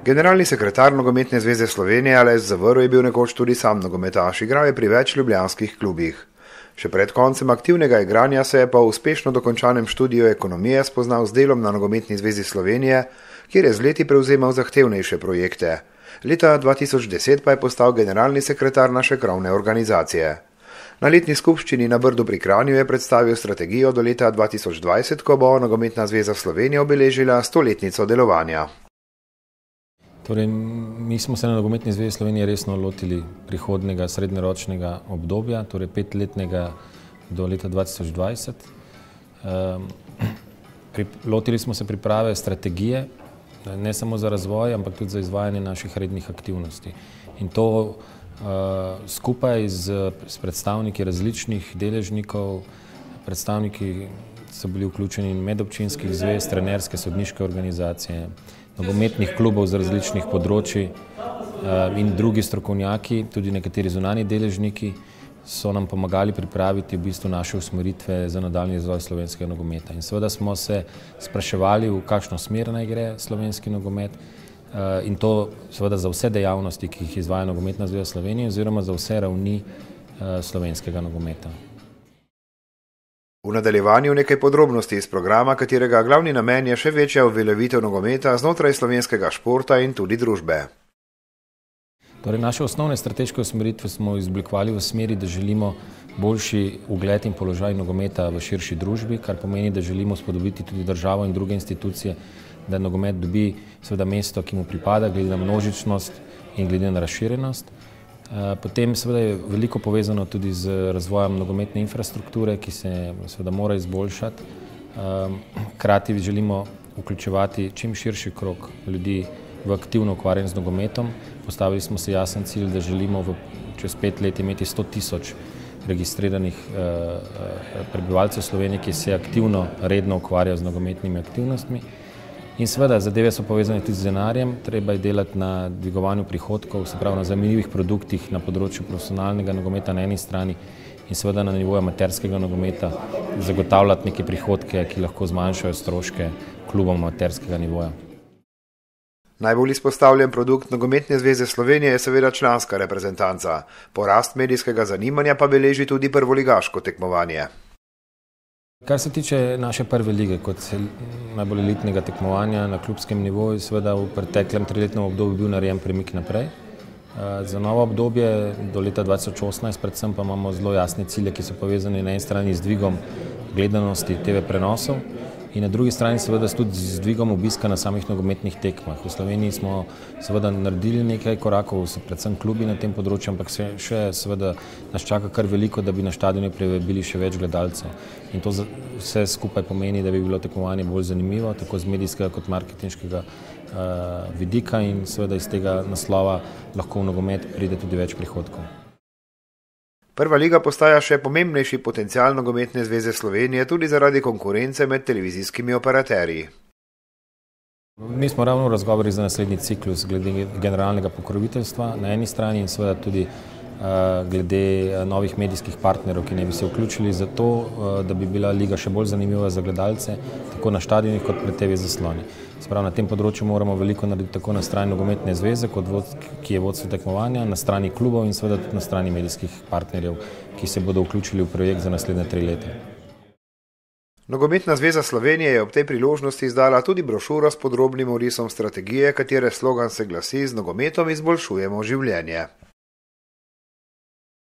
Generalni sekretar Nogometne zveze Slovenije Aleš Zavrl je bil nekoč tudi sam nogometaš, igral je pri več ljubljanskih klubih. Še pred koncem aktivnega igranja se je po uspešno dokončanem študiju ekonomije spoznal z delom na Nogometni zvezi Slovenije, kjer je z leti prevzemal zahtevnejše projekte. Leta 2010 pa je postal generalni sekretar naše krovne organizacije. Na letni skupščini na Brdu pri Kranju je predstavil strategijo do leta 2020, ko bo Nogometna zveza Slovenije obeležila 100-letnico delovanja. Torej, mi smo se na Nogometni zvezi Slovenije resno lotili prihodnega srednjeročnega obdobja, torej 5-letnega do leta 2020. Lotili smo se priprave strategije, ne samo za razvoj, ampak tudi za izvajanje naših rednih aktivnosti. In to skupaj s predstavniki različnih deležnikov, predstavniki so bili vključeni medobčinskih zvez, trenerske, sodniške organizacije, nogometnih klubov z različnih področji in drugi strokovnjaki, tudi nekateri zunanji deležniki, so nam pomagali pripraviti v bistvu naše usmeritve za nadaljnji razvoj slovenskega nogometa. In seveda smo se spraševali, v kakšno smer naj gre slovenski nogomet, in to seveda za vse dejavnosti, ki jih izvaja Nogometna zveza Slovenije, oziroma za vse ravni slovenskega nogometa. V nadaljevanju nekaj podrobnosti iz programa, katerega glavni namen je še večja uveljavitev nogometa znotraj slovenskega športa in tudi družbe. Torej, naše osnovne strateške usmeritve smo izoblikovali v smeri, da želimo boljši ugled in položaj nogometa v širši družbi, kar pomeni, da želimo spodbuditi tudi državo in druge institucije, da nogomet dobi seveda mesto, ki mu pripada, glede na množičnost in glede na razširjenost. Potem seveda je veliko povezano tudi z razvojem nogometne infrastrukture, ki se seveda mora izboljšati. Hkrati želimo vključevati čim širši krog ljudi v aktivno ukvarjanje z nogometom. Postavili smo si jasen cilj, da želimo čez 5 let imeti 100 000 registriranih prebivalcev Slovenije, ki se aktivno, redno ukvarjajo z nogometnimi aktivnostmi. In seveda, zadeve so povezane tudi z denarjem, treba je delati na dvigovanju prihodkov, se pravi na zanimivih produktih na področju profesionalnega nogometa na eni strani in seveda na nivoju amaterskega nogometa zagotavljati neke prihodke, ki lahko zmanjšajo stroške klubom amaterskega nivoja. Najbolj izpostavljen produkt Nogometne zveze Slovenije je seveda članska reprezentanca. Porast medijskega zanimanja pa beleži tudi prvoligaško tekmovanje. Kar se tiče naše prve lige kot najbolj elitnega tekmovanja na klubskem nivoju, seveda v preteklem 3-letnem obdobju bil narejen premik naprej. Za novo obdobje do leta 2018 predvsem pa imamo zelo jasne cilje, ki so povezani na eni strani z dvigom gledanosti TV prenosov in na drugi strani seveda tudi z dvigom obiska na samih nogometnih tekmah. V Sloveniji smo seveda naredili nekaj korakov, so predvsem klubi na tem področju, ampak še seveda nas čaka kar veliko, da bi na stadionu privabili še več gledalcev. In to vse skupaj pomeni, da bi bilo tekmovanje bolj zanimivo, tako z medijskega kot marketinškega vidika in seveda iz tega naslova lahko v nogomet pride tudi več prihodkov. Prva liga postaja še pomembnejši potencial Nogometne zveze Slovenije tudi zaradi konkurence med televizijskimi operaterji. Mi smo ravno v razgovorih za naslednji ciklus glede generalnega pokroviteljstva na eni strani in seveda tudi glede novih medijskih partnerov, ki ne bi se vključili za to, da bi bila liga še bolj zanimiva za gledalce, tako na stadionih kot pred TV zasloni. Sprav na tem področju moramo veliko narediti tako na strani Nogometne zveze, ki je vodstvo tekmovanja, na strani klubov in seveda tudi na strani medijskih partnerjev, ki se bodo vključili v projekt za naslednje 3 leta. Nogometna zveza Slovenije je ob tej priložnosti izdala tudi brošuro s podrobnim orisom strategije, katere slogan se glasi: Z nogometom izboljšujemo življenje.